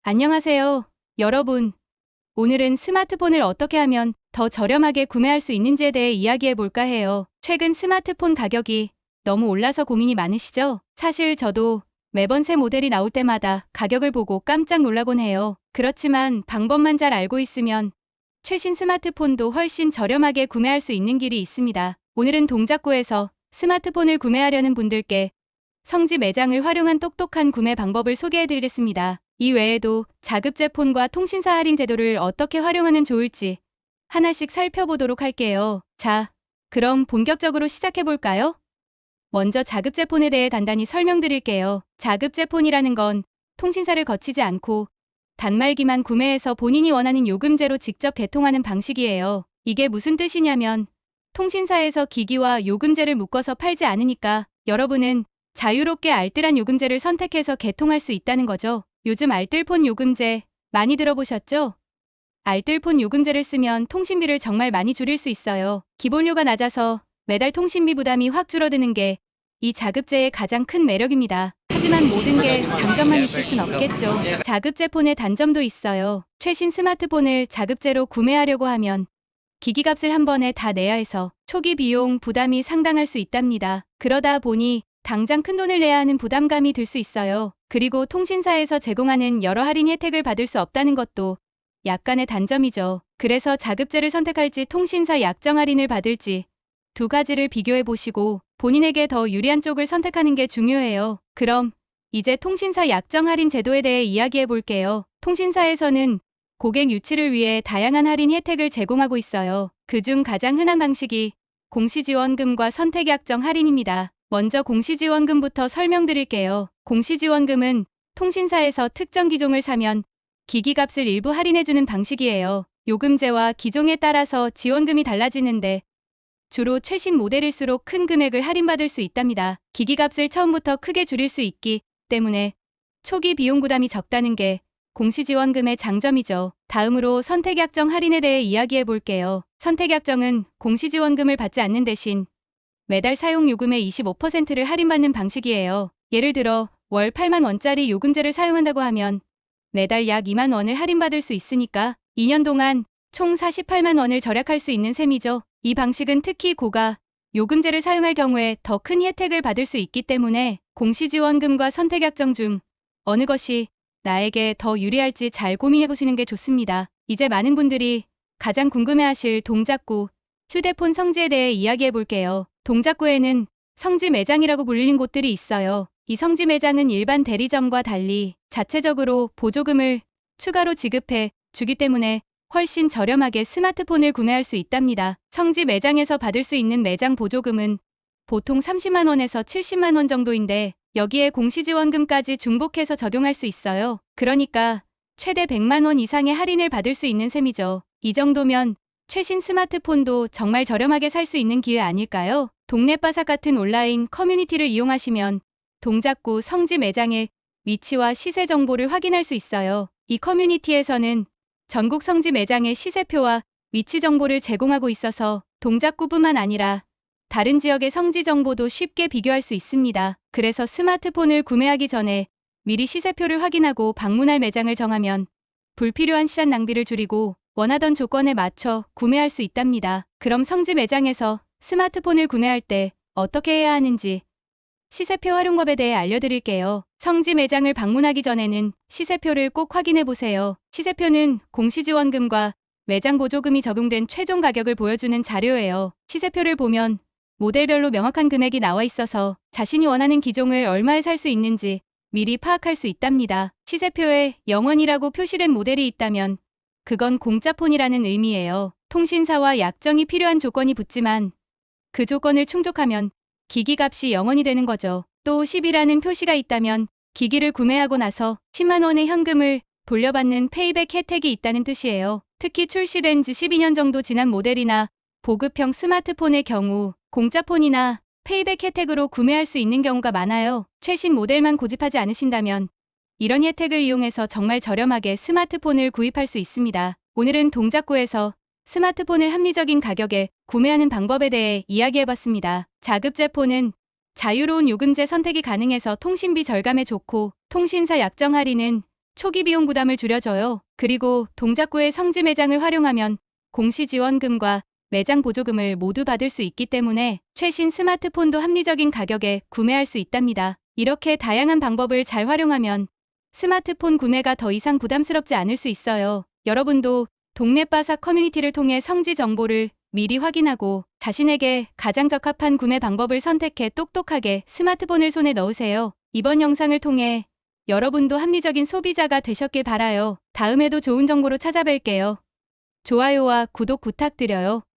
안녕하세요, 여러분. 오늘은 스마트폰을 어떻게 하면 더 저렴하게 구매할 수 있는지에 대해 이야기해 볼까 해요. 최근 스마트폰 가격이 너무 올라서 고민이 많으시죠? 사실 저도 매번 새 모델이 나올 때마다 가격을 보고 깜짝 놀라곤 해요. 그렇지만 방법만 잘 알고 있으면 최신 스마트폰도 훨씬 저렴하게 구매할 수 있는 길이 있습니다. 오늘은 동작구에서 스마트폰을 구매하려는 분들께 성지 매장을 활용한 똑똑한 구매 방법을 소개해 드리겠습니다. 이 외에도 자급제 폰과 통신사 할인 제도를 어떻게 활용하면 좋을지 하나씩 살펴보도록 할게요. 자, 그럼 본격적으로 시작해 볼까요? 먼저 자급제 폰에 대해 간단히 설명드릴게요. 자급제 폰이라는 건 통신사를 거치지 않고 단말기만 구매해서 본인이 원하는 요금제로 직접 개통하는 방식이에요. 이게 무슨 뜻이냐면 통신사에서 기기와 요금제를 묶어서 팔지 않으니까 여러분은 자유롭게 알뜰한 요금제를 선택해서 개통할 수 있다는 거죠. 요즘 알뜰폰 요금제 많이 들어보셨죠? 알뜰폰 요금제를 쓰면 통신비를 정말 많이 줄일 수 있어요. 기본료가 낮아서 매달 통신비 부담이 확 줄어드는 게 이 자급제의 가장 큰 매력입니다. 하지만 모든 게 장점만 있을 순 없겠죠. 자급제 폰의 단점도 있어요. 최신 스마트폰을 자급제로 구매하려고 하면 기기값을 한 번에 다 내야 해서 초기 비용 부담이 상당할 수 있답니다. 그러다 보니 당장 큰돈을 내야 하는 부담감이 들 수 있어요. 그리고 통신사에서 제공하는 여러 할인 혜택을 받을 수 없다는 것도 약간의 단점이죠. 그래서 자급제를 선택할지 통신사 약정 할인을 받을지 두 가지를 비교해 보시고 본인에게 더 유리한 쪽을 선택하는 게 중요해요. 그럼 이제 통신사 약정 할인 제도에 대해 이야기해 볼게요. 통신사에서는 고객 유치를 위해 다양한 할인 혜택을 제공하고 있어요. 그중 가장 흔한 방식이 공시지원금과 선택약정 할인입니다. 먼저 공시지원금부터 설명드릴게요. 공시지원금은 통신사에서 특정 기종을 사면 기기값을 일부 할인해주는 방식이에요. 요금제와 기종에 따라서 지원금이 달라지는데 주로 최신 모델일수록 큰 금액을 할인받을 수 있답니다. 기기값을 처음부터 크게 줄일 수 있기 때문에 초기 비용 부담이 적다는 게 공시지원금의 장점이죠. 다음으로 선택약정 할인에 대해 이야기해 볼게요. 선택약정은 공시지원금을 받지 않는 대신 매달 사용 요금의 25%를 할인받는 방식이에요. 예를 들어 월 8만 원짜리 요금제를 사용한다고 하면 매달 약 2만 원을 할인받을 수 있으니까 2년 동안 총 48만 원을 절약할 수 있는 셈이죠. 이 방식은 특히 고가 요금제를 사용할 경우에 더 큰 혜택을 받을 수 있기 때문에 공시지원금과 선택약정 중 어느 것이 나에게 더 유리할지 잘 고민해 보시는 게 좋습니다. 이제 많은 분들이 가장 궁금해하실 동작구 휴대폰 성지에 대해 이야기해 볼게요. 동작구에는 성지 매장이라고 불리는 곳들이 있어요. 이 성지 매장은 일반 대리점과 달리 자체적으로 보조금을 추가로 지급해 주기 때문에 훨씬 저렴하게 스마트폰을 구매할 수 있답니다. 성지 매장에서 받을 수 있는 매장 보조금은 보통 30만 원에서 70만 원 정도인데 여기에 공시지원금까지 중복해서 적용할 수 있어요. 그러니까 최대 100만 원 이상의 할인을 받을 수 있는 셈이죠. 이 정도면 최신 스마트폰도 정말 저렴하게 살 수 있는 기회 아닐까요? 동네바삭 같은 온라인 커뮤니티를 이용하시면 동작구 성지 매장의 위치와 시세 정보를 확인할 수 있어요. 이 커뮤니티에서는 전국 성지 매장의 시세표와 위치 정보를 제공하고 있어서 동작구뿐만 아니라 다른 지역의 성지 정보도 쉽게 비교할 수 있습니다. 그래서 스마트폰을 구매하기 전에 미리 시세표를 확인하고 방문할 매장을 정하면 불필요한 시간 낭비를 줄이고 원하던 조건에 맞춰 구매할 수 있답니다. 그럼 성지 매장에서 스마트폰을 구매할 때 어떻게 해야 하는지 시세표 활용법에 대해 알려드릴게요. 성지 매장을 방문하기 전에는 시세표를 꼭 확인해 보세요. 시세표는 공시지원금과 매장 보조금이 적용된 최종 가격을 보여주는 자료예요. 시세표를 보면 모델별로 명확한 금액이 나와 있어서 자신이 원하는 기종을 얼마에 살 수 있는지 미리 파악할 수 있답니다. 시세표에 0원이라고 표시된 모델이 있다면 그건 공짜폰이라는 의미예요. 통신사와 약정이 필요한 조건이 붙지만 그 조건을 충족하면 기기값이 0원이 되는 거죠. 또 10이라는 표시가 있다면 기기를 구매하고 나서 10만 원의 현금을 돌려받는 페이백 혜택이 있다는 뜻이에요. 특히 출시된 지 12년 정도 지난 모델이나 보급형 스마트폰의 경우 공짜폰이나 페이백 혜택으로 구매할 수 있는 경우가 많아요. 최신 모델만 고집하지 않으신다면 이런 혜택을 이용해서 정말 저렴하게 스마트폰을 구입할 수 있습니다. 오늘은 동작구에서 스마트폰을 합리적인 가격에 구매하는 방법에 대해 이야기해봤습니다. 자급제 폰은 자유로운 요금제 선택이 가능해서 통신비 절감에 좋고 통신사 약정 할인은 초기 비용 부담을 줄여줘요. 그리고 동작구의 성지 매장을 활용하면 공시 지원금과 매장 보조금을 모두 받을 수 있기 때문에 최신 스마트폰도 합리적인 가격에 구매할 수 있답니다. 이렇게 다양한 방법을 잘 활용하면 스마트폰 구매가 더 이상 부담스럽지 않을 수 있어요. 여러분도 동네 바사 커뮤니티를 통해 성지 정보를 미리 확인하고 자신에게 가장 적합한 구매 방법을 선택해 똑똑하게 스마트폰을 손에 넣으세요. 이번 영상을 통해 여러분도 합리적인 소비자가 되셨길 바라요. 다음에도 좋은 정보로 찾아뵐게요. 좋아요와 구독 부탁드려요.